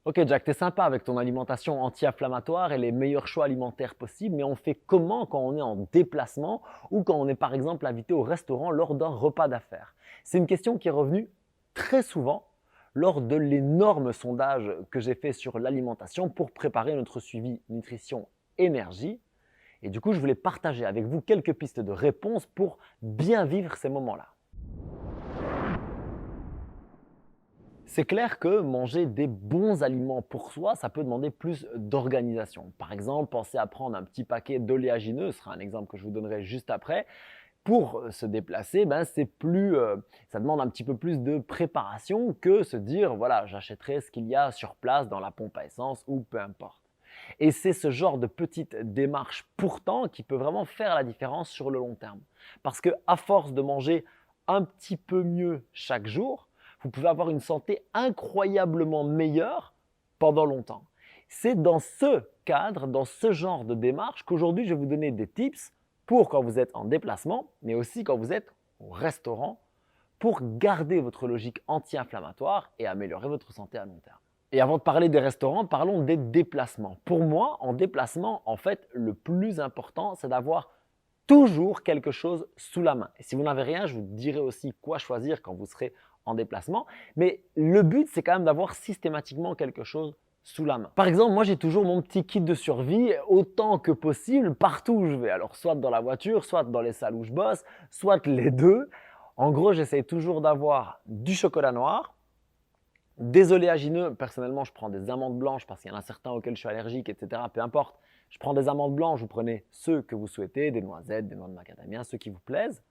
Ok Jack, t'es sympa avec ton alimentation anti-inflammatoire et les meilleurs choix alimentaires possibles, mais on fait comment quand on est en déplacement ou quand on est par exemple invité au restaurant lors d'un repas d'affaires? C'est une question qui est revenue très souvent lors de l'énorme sondage que j'ai fait sur l'alimentation pour préparer notre suivi nutrition énergie. Et du coup, je voulais partager avec vous quelques pistes de réponse pour bien vivre ces moments-là. C'est clair que manger des bons aliments pour soi, ça peut demander plus d'organisation. Par exemple, pensez à prendre un petit paquet d'oléagineux, ce sera un exemple que je vous donnerai juste après. Pour se déplacer, ça demande un petit peu plus de préparation que se dire voilà, j'achèterai ce qu'il y a sur place dans la pompe à essence ou peu importe. Et c'est ce genre de petite démarche pourtant qui peut vraiment faire la différence sur le long terme. Parce que à force de manger un petit peu mieux chaque jour, vous pouvez avoir une santé incroyablement meilleure pendant longtemps. C'est dans ce cadre, dans ce genre de démarche qu'aujourd'hui je vais vous donner des tips pour quand vous êtes en déplacement, mais aussi quand vous êtes au restaurant, pour garder votre logique anti-inflammatoire et améliorer votre santé à long terme. Et avant de parler des restaurants, parlons des déplacements. Pour moi, en déplacement, en fait, le plus important, c'est d'avoir toujours quelque chose sous la main. Et si vous n'avez rien, je vous dirai aussi quoi choisir quand vous serez en déplacement. Mais le but, c'est quand même d'avoir systématiquement quelque chose sous la main. Par exemple, moi, j'ai toujours mon petit kit de survie autant que possible partout où je vais. Alors, soit dans la voiture, soit dans les salles où je bosse, soit les deux. En gros, j'essaie toujours d'avoir du chocolat noir, des oléagineux. Personnellement, je prends des amandes blanches parce qu'il y en a certains auxquels je suis allergique, etc. Peu importe. Je prends des amandes blanches, vous prenez ceux que vous souhaitez, des noisettes, des noix de macadamia, ceux qui vous plaisent.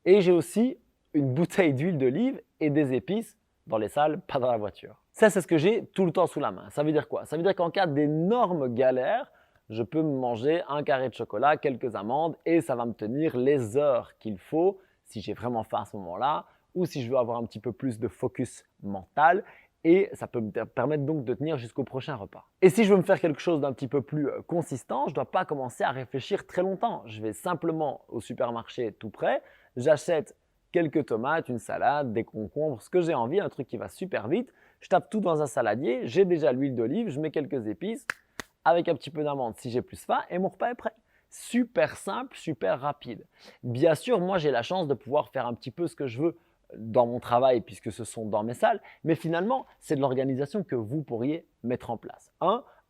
Et j'ai aussi une bouteille d'huile d'olive et des épices dans les salles, pas dans la voiture. Ça, c'est ce que j'ai tout le temps sous la main. Ça veut dire quoi? Ça veut dire qu'en cas d'énormes galères, je peux me manger un carré de chocolat, quelques amandes et ça va me tenir les heures qu'il faut si j'ai vraiment faim à ce moment-là ou si je veux avoir un petit peu plus de focus mental et ça peut me permettre donc de tenir jusqu'au prochain repas. Et si je veux me faire quelque chose d'un petit peu plus consistant, je ne dois pas commencer à réfléchir très longtemps. Je vais simplement au supermarché tout près, j'achète quelques tomates, une salade, des concombres, ce que j'ai envie, un truc qui va super vite. Je tape tout dans un saladier, j'ai déjà l'huile d'olive, je mets quelques épices avec un petit peu d'amande si j'ai plus faim et mon repas est prêt. Super simple, super rapide. Bien sûr, moi j'ai la chance de pouvoir faire un petit peu ce que je veux dans mon travail puisque ce sont dans mes salles, mais finalement, c'est de l'organisation que vous pourriez mettre en place.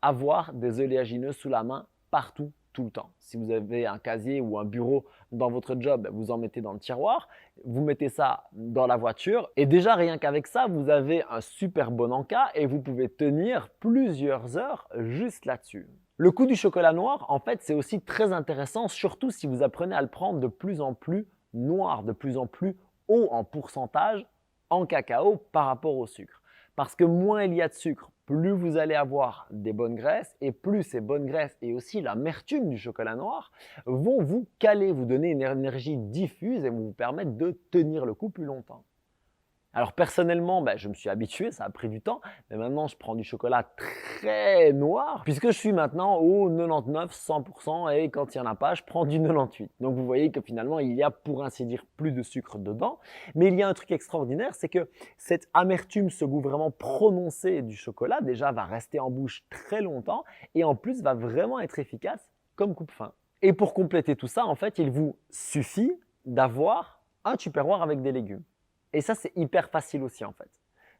Avoir des oléagineux sous la main partout, tout le temps. Si vous avez un casier ou un bureau dans votre job, vous en mettez dans le tiroir, vous mettez ça dans la voiture et déjà rien qu'avec ça, vous avez un super bon encas et vous pouvez tenir plusieurs heures juste là-dessus. Le coup du chocolat noir, en fait, c'est aussi très intéressant, surtout si vous apprenez à le prendre de plus en plus noir, de plus en plus haut en pourcentage en cacao par rapport au sucre. Parce que moins il y a de sucre, plus vous allez avoir des bonnes graisses et plus ces bonnes graisses et aussi l'amertume du chocolat noir vont vous caler, vous donner une énergie diffuse et vous permettre de tenir le coup plus longtemps. Alors personnellement, je me suis habitué, ça a pris du temps, mais maintenant je prends du chocolat très noir puisque je suis maintenant au 99, 100% et quand il n'y en a pas, je prends du 98. Donc vous voyez que finalement il y a pour ainsi dire plus de sucre dedans, mais il y a un truc extraordinaire, c'est que cette amertume, ce goût vraiment prononcé du chocolat déjà va rester en bouche très longtemps et en plus va vraiment être efficace comme coupe-faim. Et pour compléter tout ça, en fait, il vous suffit d'avoir un tupperware avec des légumes. Et ça, c'est hyper facile aussi en fait.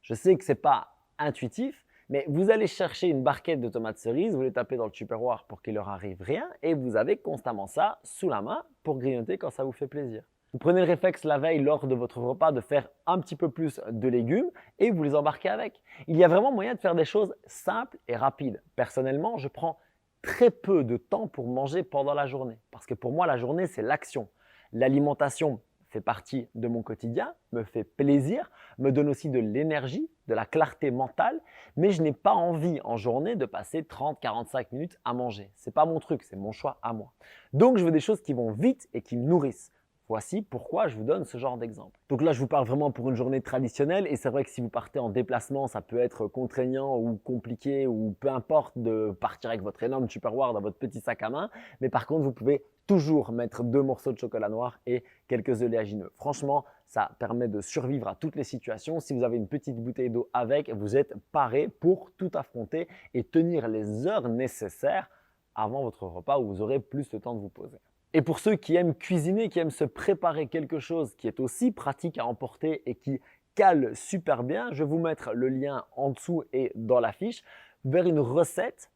Je sais que ce n'est pas intuitif, mais vous allez chercher une barquette de tomates cerises, vous les tapez dans le tupperware pour qu'il leur arrive rien et vous avez constamment ça sous la main pour grignoter quand ça vous fait plaisir. Vous prenez le réflexe la veille lors de votre repas de faire un petit peu plus de légumes et vous les embarquez avec. Il y a vraiment moyen de faire des choses simples et rapides. Personnellement, je prends très peu de temps pour manger pendant la journée parce que pour moi, la journée, c'est l'action. L'alimentation fait partie de mon quotidien, me fait plaisir, me donne aussi de l'énergie, de la clarté mentale, mais je n'ai pas envie en journée de passer 30-45 minutes à manger. Ce n'est pas mon truc, c'est mon choix à moi. Donc je veux des choses qui vont vite et qui me nourrissent. Voici pourquoi je vous donne ce genre d'exemple. Donc là, je vous parle vraiment pour une journée traditionnelle et c'est vrai que si vous partez en déplacement, ça peut être contraignant ou compliqué ou peu importe de partir avec votre énorme Tupperware dans votre petit sac à main. Mais par contre, vous pouvez toujours mettre 2 morceaux de chocolat noir et quelques oléagineux. Franchement, ça permet de survivre à toutes les situations. Si vous avez une petite bouteille d'eau avec, vous êtes paré pour tout affronter et tenir les heures nécessaires avant votre repas où vous aurez plus de temps de vous poser. Et pour ceux qui aiment cuisiner, qui aiment se préparer quelque chose qui est aussi pratique à emporter et qui cale super bien, je vais vous mettre le lien en dessous et dans la fiche vers une recette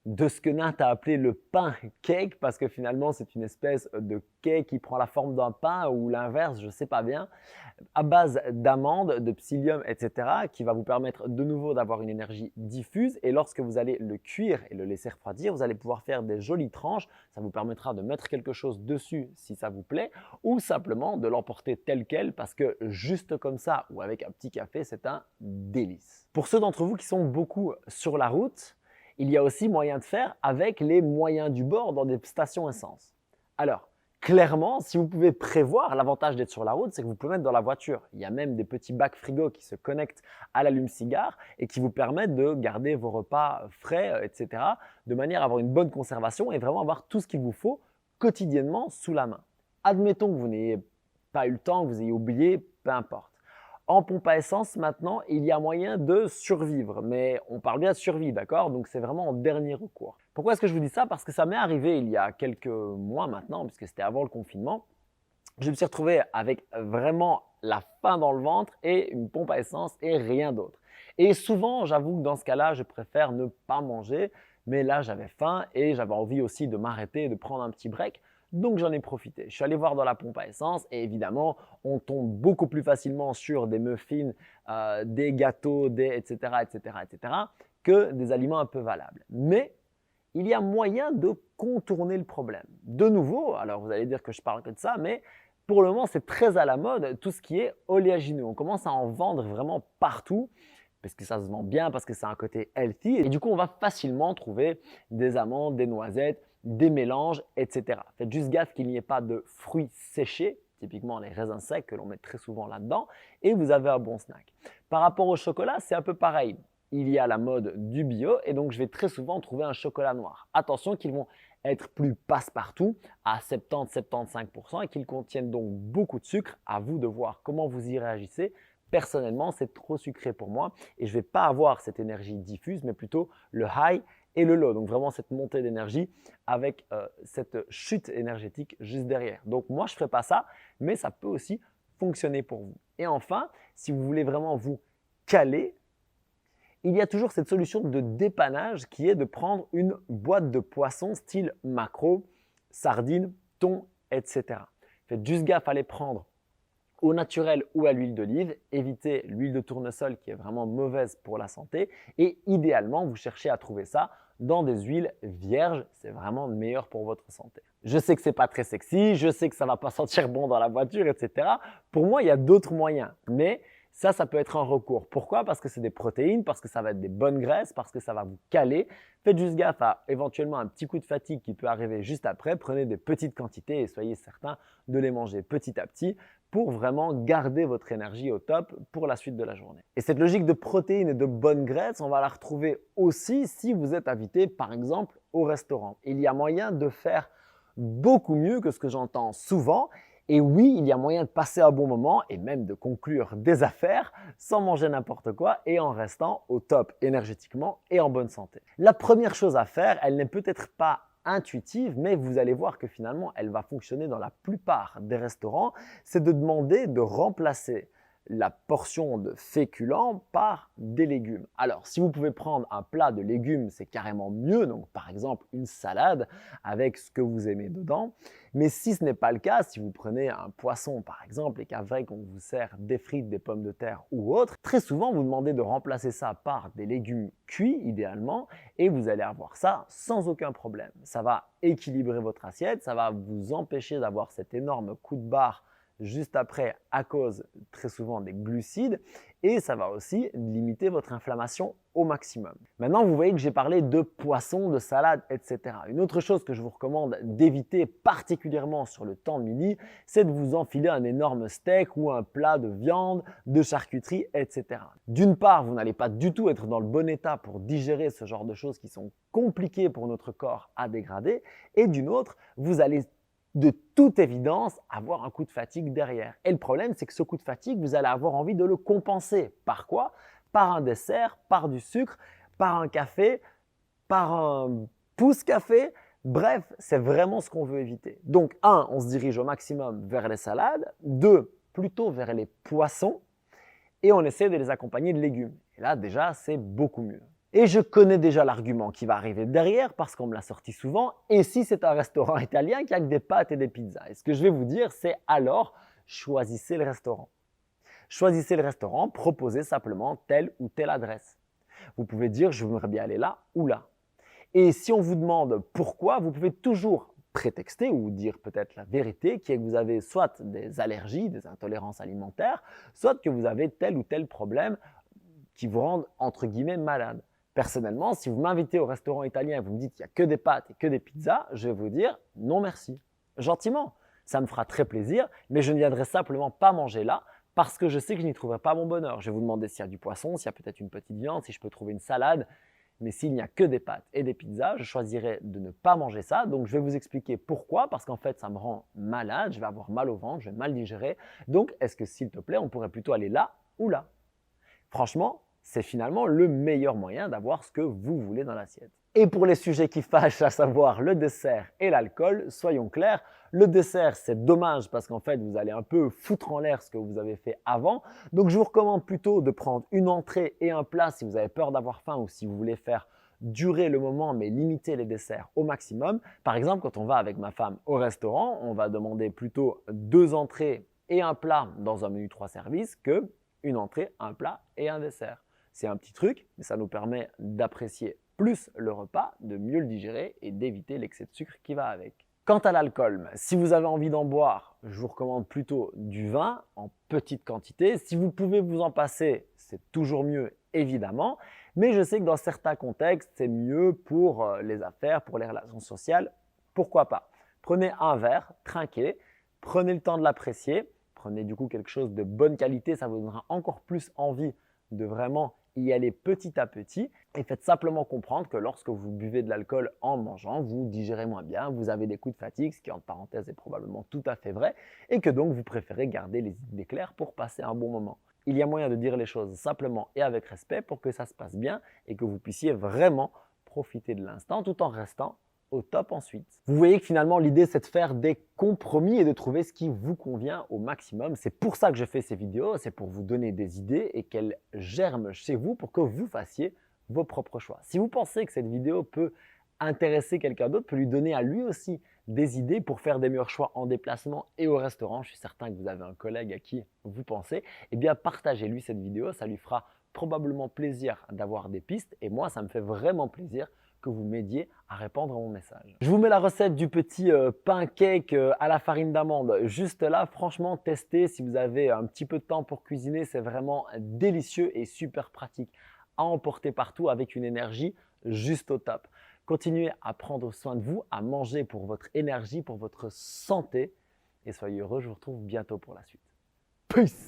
de ce que Nat a appelé le pain cake parce que finalement c'est une espèce de cake qui prend la forme d'un pain ou l'inverse, je ne sais pas bien, à base d'amandes, de psyllium, etc. qui va vous permettre de nouveau d'avoir une énergie diffuse et lorsque vous allez le cuire et le laisser refroidir, vous allez pouvoir faire des jolies tranches. Ça vous permettra de mettre quelque chose dessus si ça vous plaît ou simplement de l'emporter tel quel parce que juste comme ça ou avec un petit café, c'est un délice. Pour ceux d'entre vous qui sont beaucoup sur la route, il y a aussi moyen de faire avec les moyens du bord dans des stations essence. Alors, clairement, si vous pouvez prévoir, l'avantage d'être sur la route, c'est que vous pouvez mettre dans la voiture. Il y a même des petits bacs frigo qui se connectent à l'allume-cigare et qui vous permettent de garder vos repas frais, etc. de manière à avoir une bonne conservation et vraiment avoir tout ce qu'il vous faut quotidiennement sous la main. Admettons que vous n'ayez pas eu le temps, que vous ayez oublié, peu importe. En pompe à essence, maintenant, il y a moyen de survivre, mais on parle bien de survie, d'accord? Donc, c'est vraiment en dernier recours. Pourquoi est-ce que je vous dis ça? Parce que ça m'est arrivé il y a quelques mois maintenant, puisque c'était avant le confinement. Je me suis retrouvé avec vraiment la faim dans le ventre et une pompe à essence et rien d'autre. Et souvent, j'avoue que dans ce cas-là, je préfère ne pas manger, mais là, j'avais faim et j'avais envie aussi de m'arrêter et de prendre un petit break. Donc j'en ai profité. Je suis allé voir dans la pompe à essence et évidemment, on tombe beaucoup plus facilement sur des muffins, des gâteaux, etc., etc., etc., que des aliments un peu valables. Mais il y a moyen de contourner le problème. De nouveau, alors vous allez dire que je parle que de ça, mais pour le moment, c'est très à la mode tout ce qui est oléagineux. On commence à en vendre vraiment partout parce que ça se vend bien, parce que c'est un côté healthy. Et du coup, on va facilement trouver des amandes, des noisettes, des mélanges, etc. Faites juste gaffe qu'il n'y ait pas de fruits séchés, typiquement les raisins secs que l'on met très souvent là-dedans, et vous avez un bon snack. Par rapport au chocolat, c'est un peu pareil. Il y a la mode du bio et donc je vais très souvent trouver un chocolat noir. Attention qu'ils vont être plus passe-partout à 70-75% et qu'ils contiennent donc beaucoup de sucre. À vous de voir comment vous y réagissez. Personnellement, c'est trop sucré pour moi et je ne vais pas avoir cette énergie diffuse, mais plutôt le high et le low. Donc vraiment cette montée d'énergie avec cette chute énergétique juste derrière. Donc moi, je ne ferai pas ça, mais ça peut aussi fonctionner pour vous. Et enfin, si vous voulez vraiment vous caler, il y a toujours cette solution de dépannage qui est de prendre une boîte de poisson style maquereau, sardines, thon, etc. Faites juste gaffe à les prendre au naturel ou à l'huile d'olive. Évitez l'huile de tournesol qui est vraiment mauvaise pour la santé. Et idéalement, vous cherchez à trouver ça dans des huiles vierges. C'est vraiment meilleur pour votre santé. Je sais que ce n'est pas très sexy, je sais que ça ne va pas sentir bon dans la voiture, etc. Pour moi, il y a d'autres moyens. Mais ça peut être un recours. Pourquoi? Parce que c'est des protéines, parce que ça va être des bonnes graisses, parce que ça va vous caler. Faites juste gaffe à éventuellement un petit coup de fatigue qui peut arriver juste après. Prenez des petites quantités et soyez certain de les manger petit à petit pour vraiment garder votre énergie au top pour la suite de la journée. Et cette logique de protéines et de bonnes graisses, on va la retrouver aussi si vous êtes invité par exemple au restaurant. Il y a moyen de faire beaucoup mieux que ce que j'entends souvent. Et oui, il y a moyen de passer un bon moment et même de conclure des affaires sans manger n'importe quoi et en restant au top énergétiquement et en bonne santé. La première chose à faire, elle n'est peut-être pas intuitive, mais vous allez voir que finalement, elle va fonctionner dans la plupart des restaurants, c'est de demander de remplacer la portion de féculents par des légumes. Alors, si vous pouvez prendre un plat de légumes, c'est carrément mieux. Donc, par exemple, une salade avec ce que vous aimez dedans. Mais si ce n'est pas le cas, si vous prenez un poisson, par exemple, et qu'avec on vous sert des frites, des pommes de terre ou autre, très souvent, vous demandez de remplacer ça par des légumes cuits, idéalement, et vous allez avoir ça sans aucun problème. Ça va équilibrer votre assiette, ça va vous empêcher d'avoir cet énorme coup de barre juste après à cause très souvent des glucides et ça va aussi limiter votre inflammation au maximum. Maintenant, vous voyez que j'ai parlé de poisson, de salade, etc. Une autre chose que je vous recommande d'éviter particulièrement sur le temps de midi, c'est de vous enfiler un énorme steak ou un plat de viande, de charcuterie, etc. D'une part, vous n'allez pas du tout être dans le bon état pour digérer ce genre de choses qui sont compliquées pour notre corps à dégrader et d'une autre, vous allez de toute évidence avoir un coup de fatigue derrière. Et le problème, c'est que ce coup de fatigue, vous allez avoir envie de le compenser. Par quoi? Par un dessert, par du sucre, par un café, par un pouce-café. Bref, c'est vraiment ce qu'on veut éviter. Donc, 1, on se dirige au maximum vers les salades. 2, plutôt vers les poissons. Et on essaie de les accompagner de légumes. Et là, déjà, c'est beaucoup mieux. Et je connais déjà l'argument qui va arriver derrière parce qu'on me l'a sorti souvent. Et si c'est un restaurant italien qui a que des pâtes et des pizzas? Et ce que je vais vous dire, c'est alors choisissez le restaurant. Choisissez le restaurant, proposez simplement telle ou telle adresse. Vous pouvez dire je voudrais bien aller là ou là. Et si on vous demande pourquoi, vous pouvez toujours prétexter ou dire peut-être la vérité qui est que vous avez soit des allergies, des intolérances alimentaires, soit que vous avez tel ou tel problème qui vous rendent entre guillemets malade. Personnellement, si vous m'invitez au restaurant italien et vous me dites qu'il n'y a que des pâtes et que des pizzas, je vais vous dire non merci. Gentiment, ça me fera très plaisir, mais je ne viendrai simplement pas manger là parce que je sais que je n'y trouverai pas mon bonheur. Je vais vous demander s'il y a du poisson, s'il y a peut-être une petite viande, si je peux trouver une salade. Mais s'il n'y a que des pâtes et des pizzas, je choisirai de ne pas manger ça. Donc, je vais vous expliquer pourquoi. Parce qu'en fait, ça me rend malade, je vais avoir mal au ventre, je vais mal digérer. Donc, est-ce que s'il te plaît, on pourrait plutôt aller là ou là? Franchement, c'est finalement le meilleur moyen d'avoir ce que vous voulez dans l'assiette. Et pour les sujets qui fâchent, à savoir le dessert et l'alcool, soyons clairs, le dessert c'est dommage parce qu'en fait vous allez un peu foutre en l'air ce que vous avez fait avant. Donc je vous recommande plutôt de prendre une entrée et un plat si vous avez peur d'avoir faim ou si vous voulez faire durer le moment mais limiter les desserts au maximum. Par exemple, quand on va avec ma femme au restaurant, on va demander plutôt 2 entrées et un plat dans un menu 3 services que une entrée, un plat et un dessert. C'est un petit truc, mais ça nous permet d'apprécier plus le repas, de mieux le digérer et d'éviter l'excès de sucre qui va avec. Quant à l'alcool, si vous avez envie d'en boire, je vous recommande plutôt du vin en petite quantité. Si vous pouvez vous en passer, c'est toujours mieux évidemment, mais je sais que dans certains contextes, c'est mieux pour les affaires, pour les relations sociales, pourquoi pas. Prenez un verre, trinquez, prenez le temps de l'apprécier, prenez du coup quelque chose de bonne qualité, ça vous donnera encore plus envie de vraiment y aller petit à petit et faites simplement comprendre que lorsque vous buvez de l'alcool en mangeant, vous digérez moins bien, vous avez des coups de fatigue, ce qui entre parenthèses est probablement tout à fait vrai et que donc vous préférez garder les idées claires pour passer un bon moment. Il y a moyen de dire les choses simplement et avec respect pour que ça se passe bien et que vous puissiez vraiment profiter de l'instant tout en restant au top ensuite. Vous voyez que finalement l'idée c'est de faire des compromis et de trouver ce qui vous convient au maximum. C'est pour ça que je fais ces vidéos, c'est pour vous donner des idées et qu'elles germent chez vous pour que vous fassiez vos propres choix. Si vous pensez que cette vidéo peut intéresser quelqu'un d'autre, peut lui donner à lui aussi des idées pour faire des meilleurs choix en déplacement et au restaurant, je suis certain que vous avez un collègue à qui vous pensez, eh bien partagez-lui cette vidéo, ça lui fera probablement plaisir d'avoir des pistes et moi ça me fait vraiment plaisir que vous m'aidiez à répondre à mon message. Je vous mets la recette du petit pancake à la farine d'amande juste là. Franchement, testez si vous avez un petit peu de temps pour cuisiner. C'est vraiment délicieux et super pratique à emporter partout avec une énergie juste au top. Continuez à prendre soin de vous, à manger pour votre énergie, pour votre santé et soyez heureux. Je vous retrouve bientôt pour la suite. Peace!